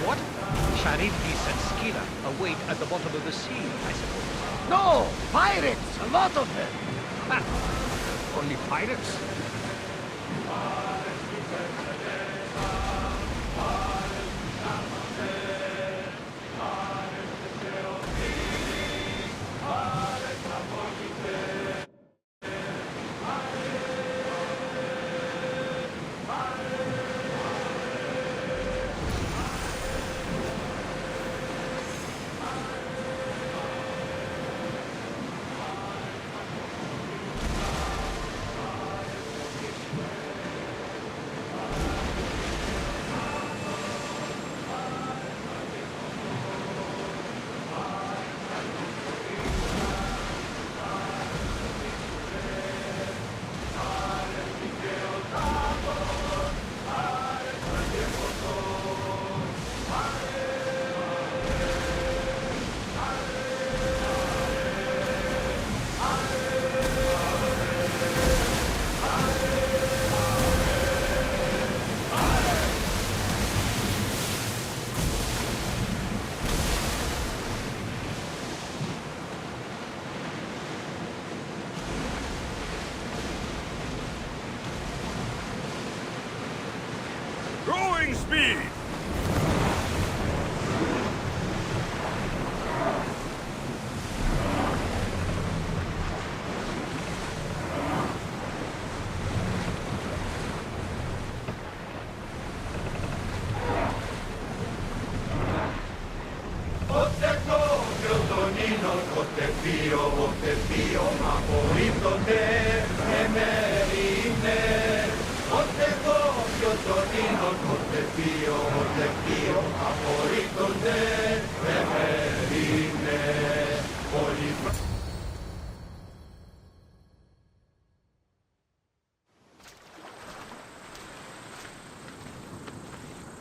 What? Charybdis and Scylla await at the bottom of the sea, I suppose. No! Pirates! A lot of them! Ha! Only pirates? Growing speed!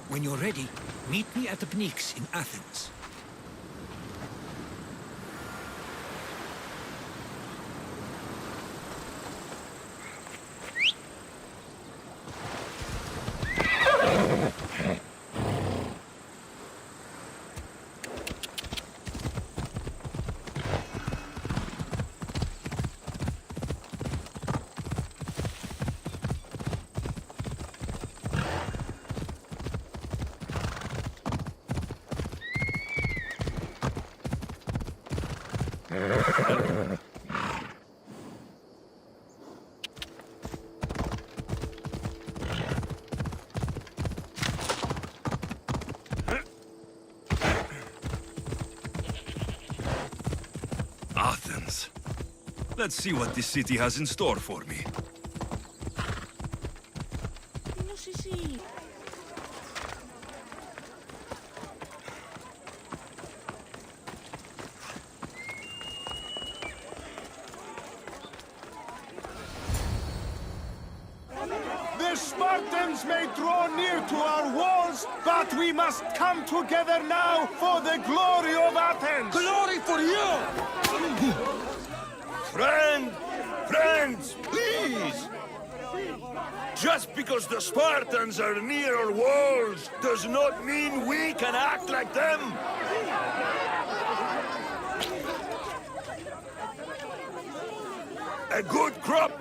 When you're ready, meet me at the Pnyx in Athens. Athens. Let's see what this city has in store for me. The Spartans may draw near to our walls, but we must come together now for the glory of Athens! Glory for you! Friends, please! Just because the Spartans are near our walls does not mean we can act like them! A good crop!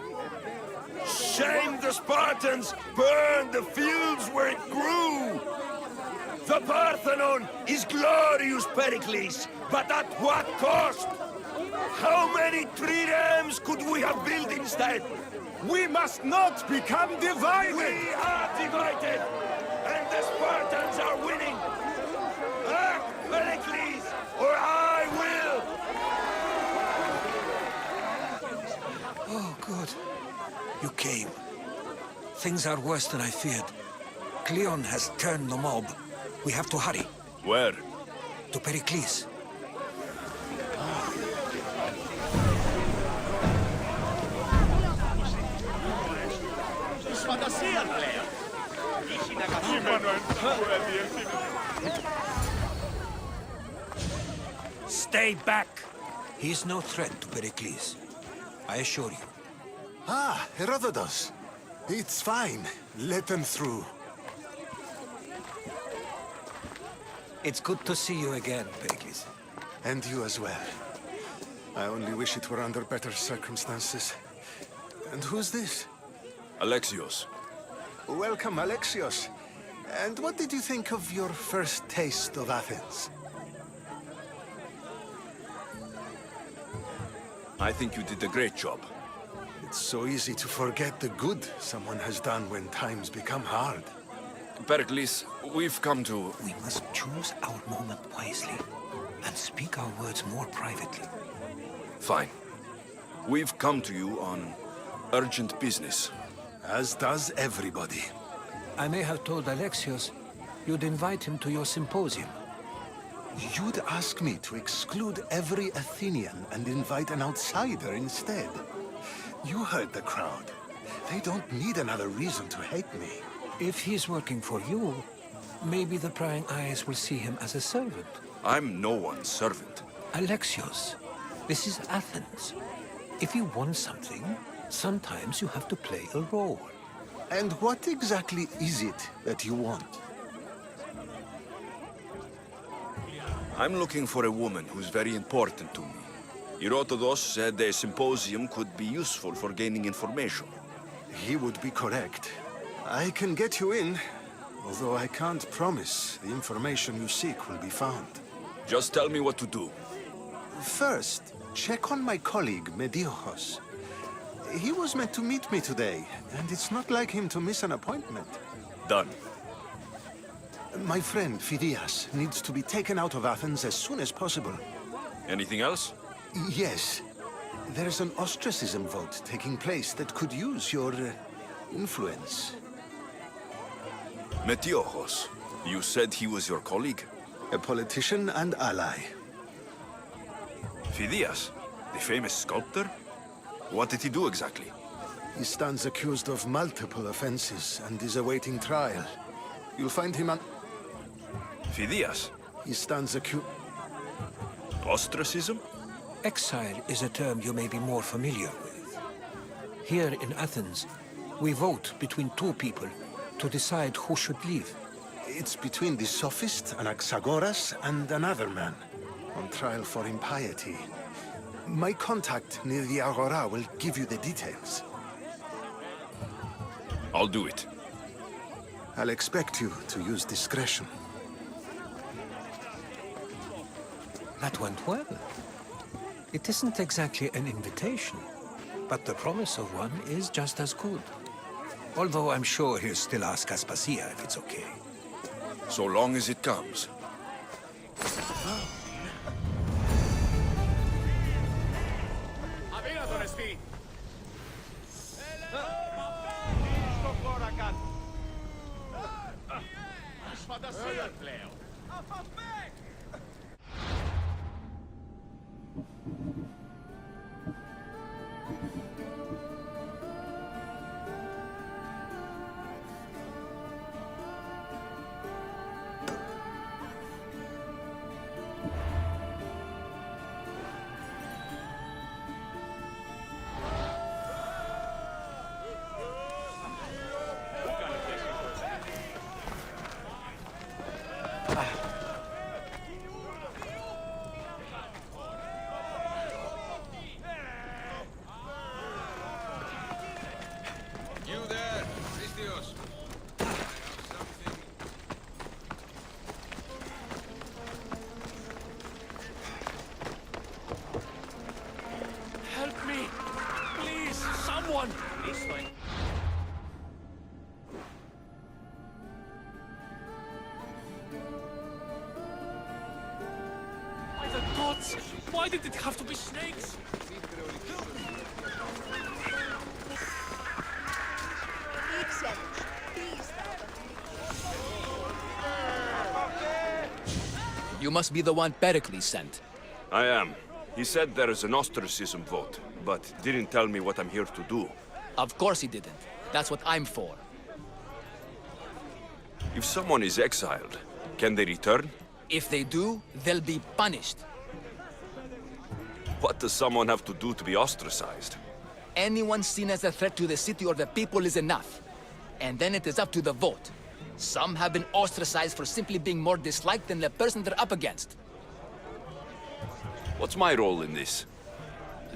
Shame the Spartans burned the fields where it grew! The Parthenon is glorious, Pericles, but at what cost? How many triremes could we have built instead? We must not become divided! We are divided, and the Spartans are winning! Act, Pericles, or I will! Oh, good. You came. Things are worse than I feared. Cleon has turned the mob. We have to hurry. Where? To Pericles. Stay back! He is no threat to Pericles. I assure you. Ah, Herodotus. It's fine. Let them through. It's good to see you again, Pericles. And you as well. I only wish it were under better circumstances. And who's this? Alexios. Welcome, Alexios. And what did you think of your first taste of Athens? I think you did a great job. It's so easy to forget the good someone has done when times become hard. Pericles, we've come to... We must choose our moment wisely and speak our words more privately. Fine. We've come to you on urgent business. As does everybody. I may have told Alexios you'd invite him to your symposium. You'd ask me to exclude every Athenian and invite an outsider instead. You heard the crowd. They don't need another reason to hate me. If he's working for you, maybe the prying eyes will see him as a servant. I'm no one's servant. Alexios, this is Athens. If you want something, sometimes you have to play a role. And what exactly is it that you want? I'm looking for a woman who's very important to me. Herodotus said a symposium could be useful for gaining information. He would be correct. I can get you in, although I can't promise the information you seek will be found. Just tell me what to do. First, check on my colleague, Mediochos. He was meant to meet me today, and it's not like him to miss an appointment. Done. My friend, Phidias, needs to be taken out of Athens as soon as possible. Anything else? Yes. There's an ostracism vote taking place that could use your influence. Metiochos. You said he was your colleague? A politician and ally. Phidias, the famous sculptor? What did he do exactly? He stands accused of multiple offenses and is awaiting trial. You'll find him on... Phidias? He stands accused... Ostracism? Exile is a term you may be more familiar with. Here in Athens, we vote between two people to decide who should leave. It's between the sophist, Anaxagoras, and another man, on trial for impiety. My contact near the Agora will give you the details. I'll do it. I'll expect you to use discretion. That went well. It isn't exactly an invitation, but the promise of one is just as good. Although I'm sure he'll still ask Aspasia if it's okay. So long as it comes. Help me! Please, someone! This way. By the gods! Why did it have to be snakes? You must be the one Pericles sent. I am. He said there is an ostracism vote, but didn't tell me what I'm here to do. Of course he didn't. That's what I'm for. If someone is exiled, can they return? If they do, they'll be punished. What does someone have to do to be ostracized? Anyone seen as a threat to the city or the people is enough. And then it is up to the vote. Some have been ostracized for simply being more disliked than the person they're up against. What's my role in this?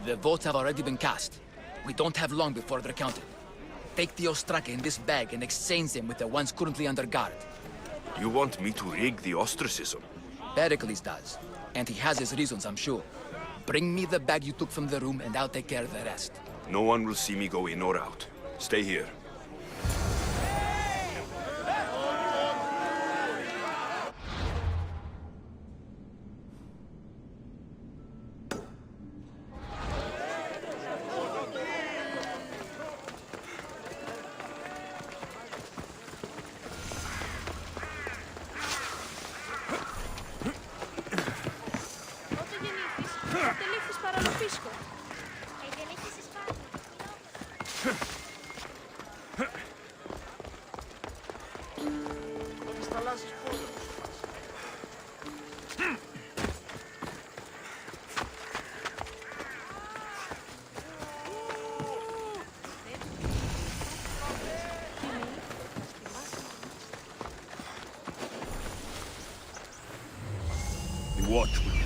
The votes have already been cast. We don't have long before they're counted. Take the Ostraka in this bag and exchange them with the ones currently under guard. You want me to rig the ostracism? Pericles does. And he has his reasons, I'm sure. Bring me the bag you took from the room and I'll take care of the rest. No one will see me go in or out. Stay here. Πότε λήφθης παραλοπίσκο. Εγγελήφθησης πάντα. The watch will...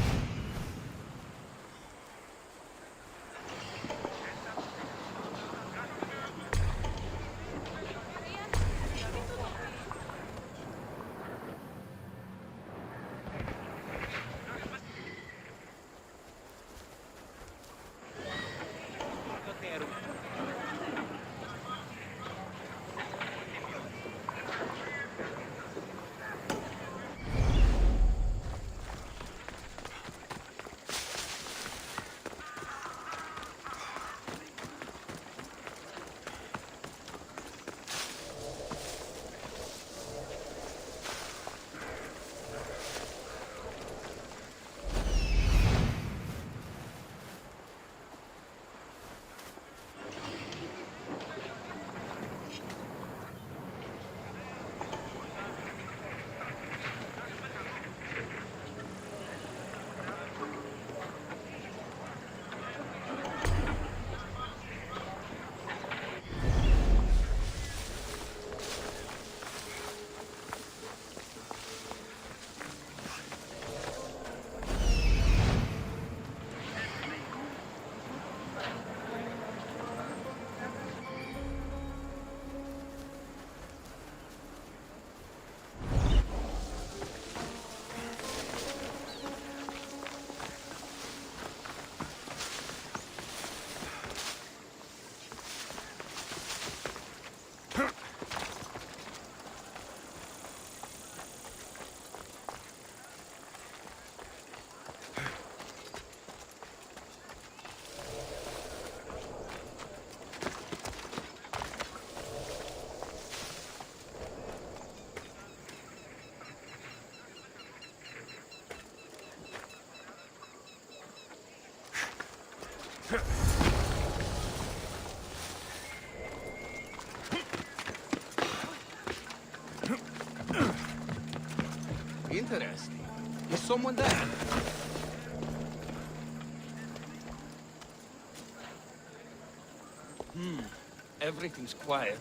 Interesting. Is someone there? Everything's quiet.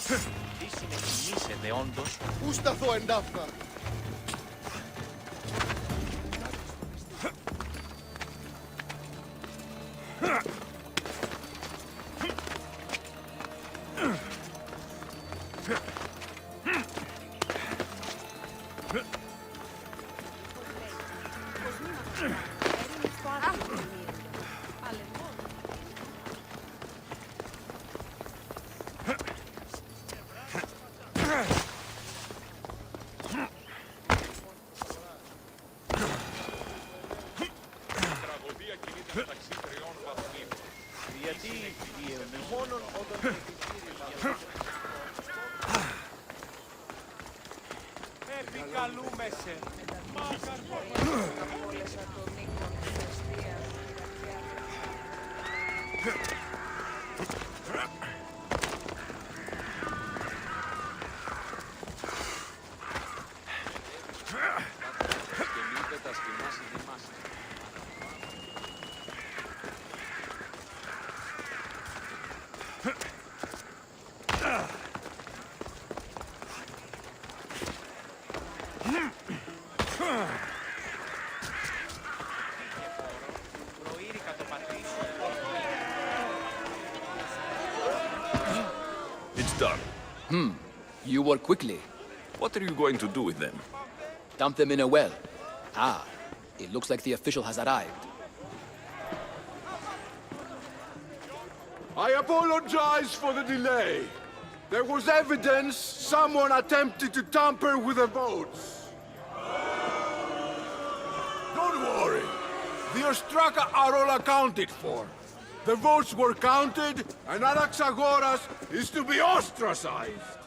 Τι συνεχινήσετε όντως? Πού σταθώ εντάφθα. Επικαλούμεσαι. It's done. You work quickly. What are you going to do with them? Dump them in a well. Ah, it looks like the official has arrived. I apologize for the delay. There was evidence someone attempted to tamper with the votes. Don't worry. The Ostraka are all accounted for. The votes were counted, and Anaxagoras is to be ostracized.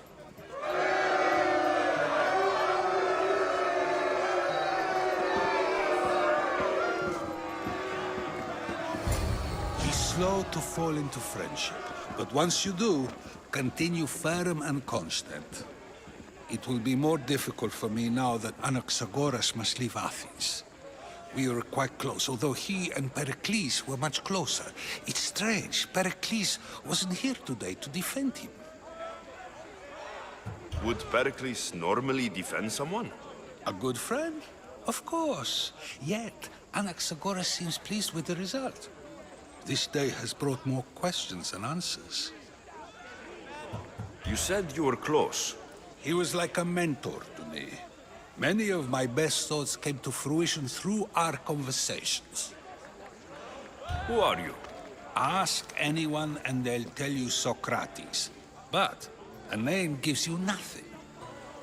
Be slow to fall into friendship, but once you do, continue firm and constant. It will be more difficult for me now that Anaxagoras must leave Athens. We were quite close, although he and Pericles were much closer. It's strange, Pericles wasn't here today to defend him. Would Pericles normally defend someone? A good friend? Of course. Yet, Anaxagoras seems pleased with the result. This day has brought more questions than answers. You said you were close. He was like a mentor to me. Many of my best thoughts came to fruition through our conversations. Who are you? Ask anyone and they'll tell you Socrates. But a name gives you nothing.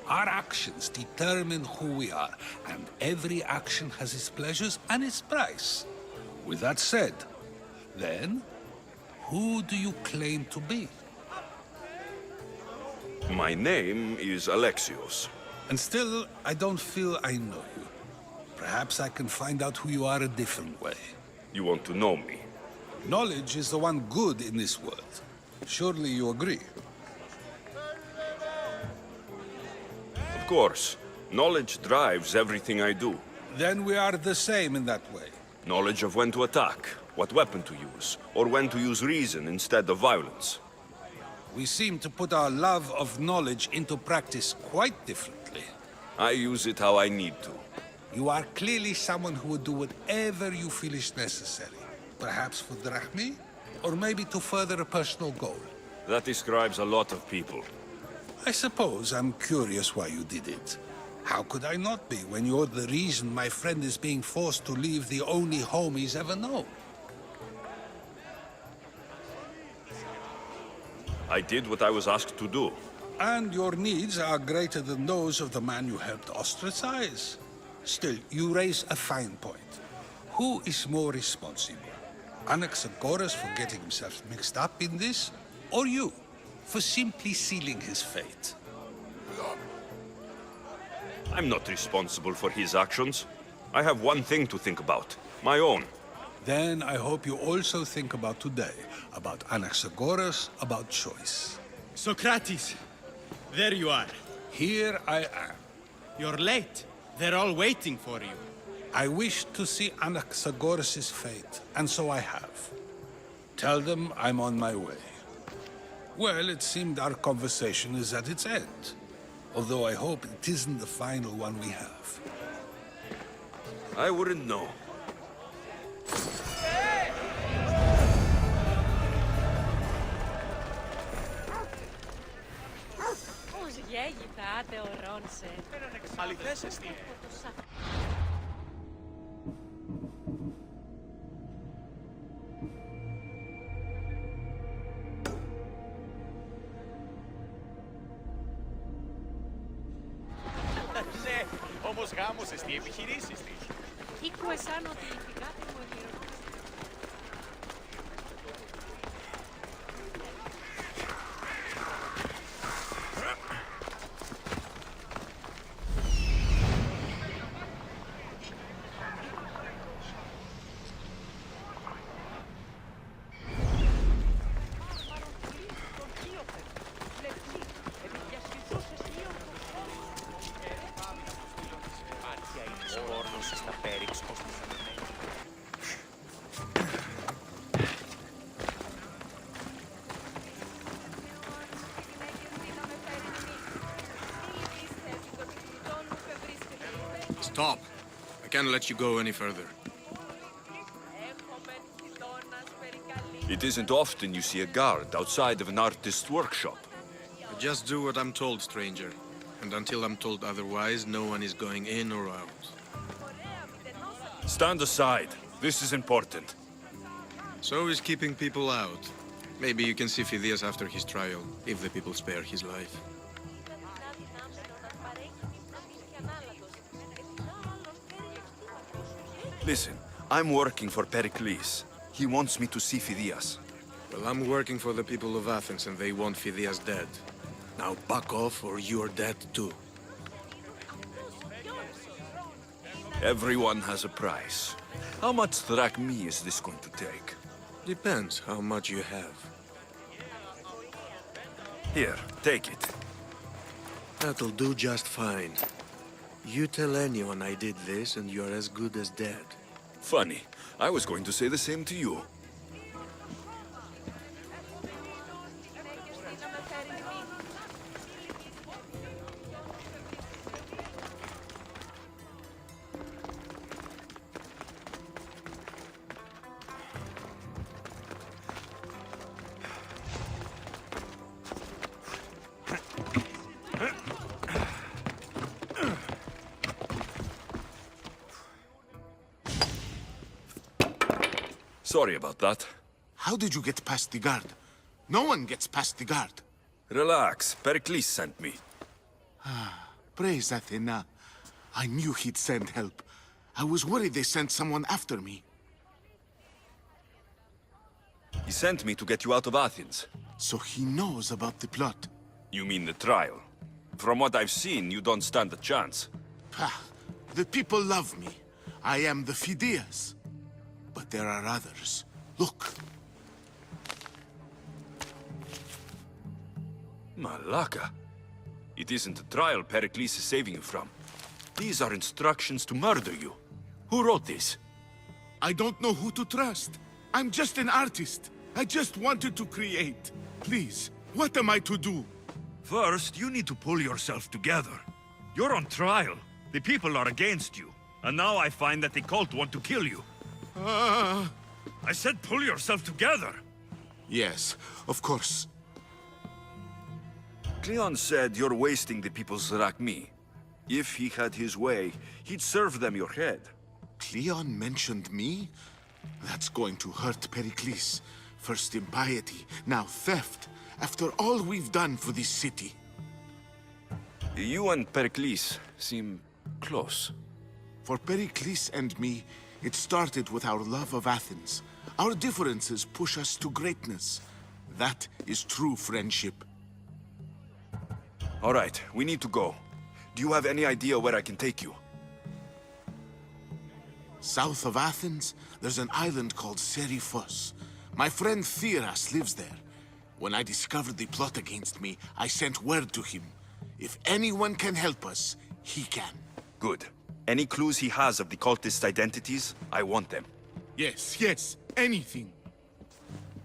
Our actions determine who we are, and every action has its pleasures and its price. With that said, then, who do you claim to be? My name is Alexios. And still, I don't feel I know you. Perhaps I can find out who you are a different way. You want to know me? Knowledge is the one good in this world. Surely you agree? Of course. Knowledge drives everything I do. Then we are the same in that way. Knowledge of when to attack, what weapon to use, or when to use reason instead of violence. We seem to put our love of knowledge into practice quite differently. I use it how I need to. You are clearly someone who would do whatever you feel is necessary. Perhaps for drachmi, or maybe to further a personal goal. That describes a lot of people. I suppose I'm curious why you did it. How could I not be when you're the reason my friend is being forced to leave the only home he's ever known? I did what I was asked to do. And your needs are greater than those of the man you helped ostracize. Still, you raise a fine point. Who is more responsible? Anaxagoras for getting himself mixed up in this, or you, for simply sealing his fate? I'm not responsible for his actions. I have one thing to think about, my own. Then I hope you also think about today, about Anaxagoras, about choice. Socrates, there you are. Here I am. You're late. They're all waiting for you. I wish to see Anaxagoras' fate, and so I have. Tell them I'm on my way. Well, it seemed our conversation is at its end. Although I hope it isn't the final one we have. I wouldn't know. Πώς γέγητα, ωρώνσε. Αληθές εστί. Ναι, όμως γάμος εστί επιχειρήσεις της. Ήκουε σαν ότι η φυγάτη μου εγγυρωνούσε. Stop. I can't let you go any further. It isn't often you see a guard outside of an artist's workshop. I just do what I'm told, stranger. And until I'm told otherwise, no one is going in or out. Stand aside. This is important. So is keeping people out. Maybe you can see Phidias after his trial, if the people spare his life. Listen, I'm working for Pericles. He wants me to see Phidias. Well, I'm working for the people of Athens, and they want Phidias dead. Now back off, or you're dead too. Everyone has a price. How much drachmi is this going to take? Depends how much you have. Here, take it. That'll do just fine. You tell anyone I did this, and you're as good as dead. Funny. I was going to say the same to you. Sorry about that. How did you get past the guard? No one gets past the guard. Relax. Pericles sent me. Praise Athena. I knew he'd send help. I was worried they sent someone after me. He sent me to get you out of Athens. So he knows about the plot. You mean the trial? From what I've seen, you don't stand a chance. Pah, the people love me. I am the Phidias. But there are others. Look. Malaka. It isn't a trial Pericles is saving you from. These are instructions to murder you. Who wrote this? I don't know who to trust. I'm just an artist. I just wanted to create. Please, what am I to do? First, you need to pull yourself together. You're on trial. The people are against you. And now I find that the cult want to kill you. I said pull yourself together. Yes, of course. Cleon said you're wasting the people's drachmi. If he had his way, he'd serve them your head. Cleon mentioned me? That's going to hurt Pericles. First impiety, now theft. After all we've done for this city. You and Pericles seem close. For Pericles and me, it started with our love of Athens. Our differences push us to greatness. That is true friendship. All right, we need to go. Do you have any idea where I can take you? South of Athens, there's an island called Seriphos. My friend Theras lives there. When I discovered the plot against me, I sent word to him. If anyone can help us, he can. Good. Any clues he has of the cultists' identities, I want them. Yes, anything.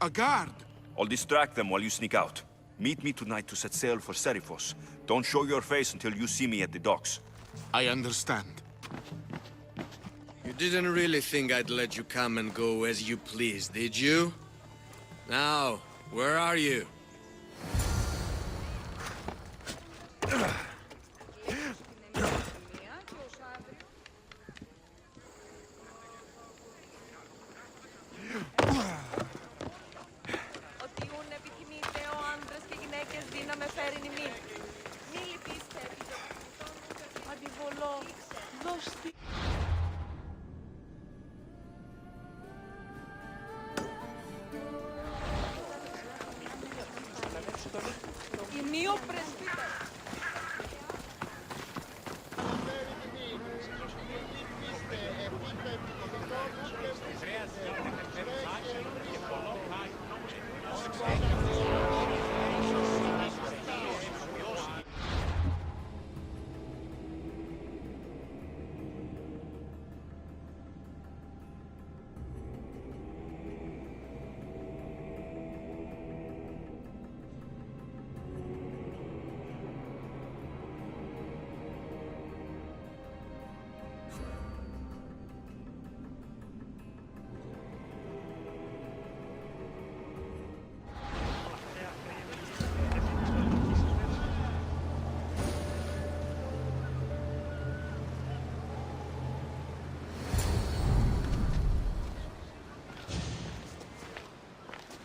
A guard. I'll distract them while you sneak out. Meet me tonight to set sail for Serifos. Don't show your face until you see me at the docks. I understand. You didn't really think I'd let you come and go as you please, did you? Now, where are you?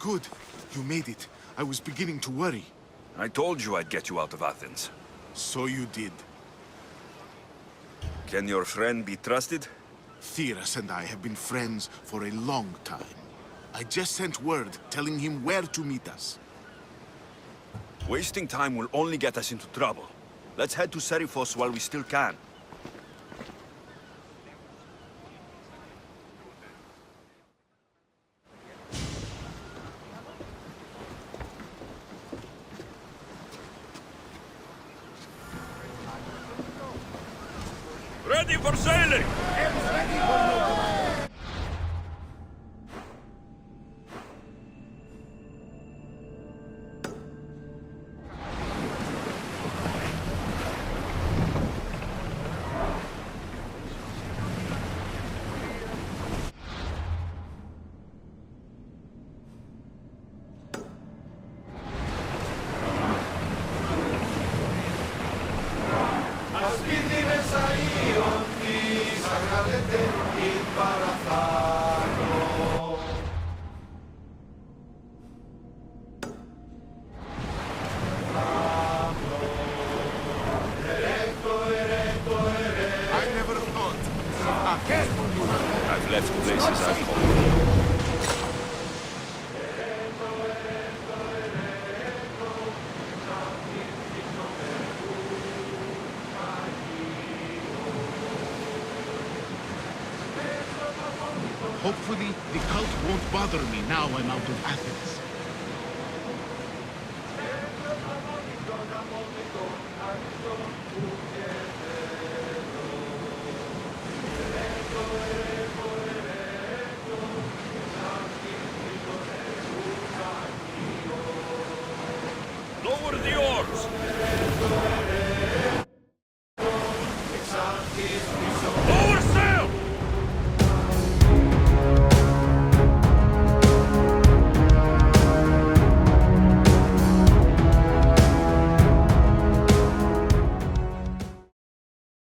Good. You made it. I was beginning to worry. I told you I'd get you out of Athens. So you did. Can your friend be trusted? Theras and I have been friends for a long time. I just sent word telling him where to meet us. Wasting time will only get us into trouble. Let's head to Serifos while we still can. Ready for sailing! I've left places I've hoped. Hopefully, the cult won't bother me now I'm out of Athens.